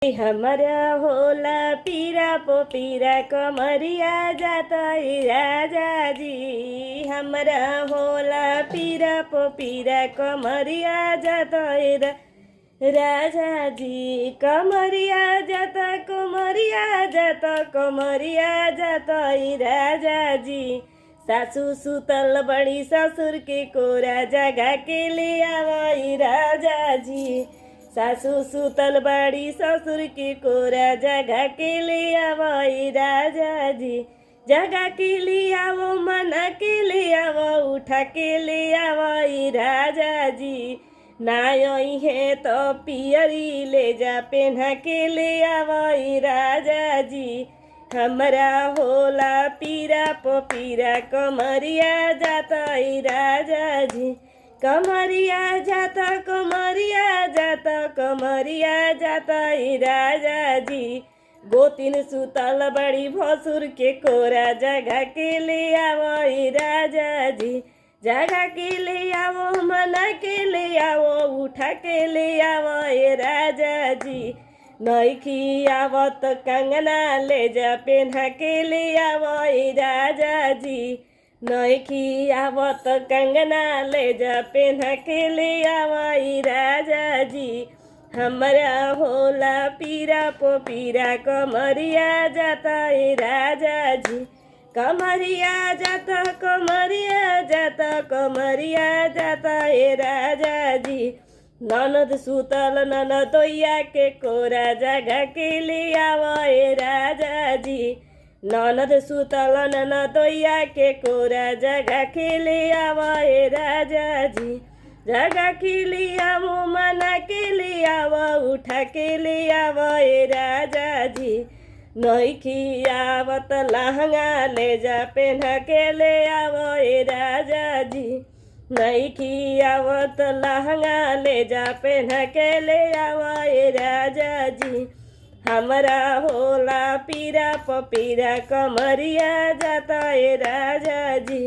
हमरा होला पीरा पोपीरा कमरिया जाता राजा जी। हमरा होला पीरा पोपीरा कमरिया जाता राजा जी। कमरिया जाता कमरिया जाता कमरिया जाता राजा जी। सासू सुतल बड़ी ससुर के कोरा जगा के ले आवई राजा जी। सासू सुतल बड़ी ससुर के कोरा जगा के ले आवई राजा जी। जगा के ले आवो मना के ले आवो उठा के ले आवई राजा जी। ना है तो पियरी ले जा पेन्हा के ले आवई राजा जी। हमरा होला पीरा पोपीरा कमरिया जाता राजा जी। कमरिया जाता कमरिया जाता कमरिया जाता राजा जी। गोतिन सुतल बड़ी भसुर के कोरा जगा के ले आवई राजा जी। जगा के ले आवो मना के ले आवो उठा के ले आवई राजा जी। नईखी आवत कंगना ले जा पेन्हा के ले आवई राजा जी। नईखी आवत कंगना ले जा पेन्हा के ले आवई राजा जी। हमरा होला पीरा पोपीरा कमरिया जाता राजा जी। कमरिया जाता कमरिया जाता कमरिया जाता राजा जी। ननद सुतल ननदोइया के कोरा जगा के ले आवई राजा जी। ननद सुतल ननदोइया के कोरा जगा के ले आवई राजा जी। जगा के ले आवो मना के ले आवो उठा के ले आवई राजा जी। नईखी आवत लहंगा ले जा पेन्हा के ले आवई राजा जी। नईखी आवत लहंगा ले जा पेन्हा के ले आवई राजा जी। हमरा होला पीरा पोपीरा कमरिया जाता राजा जी।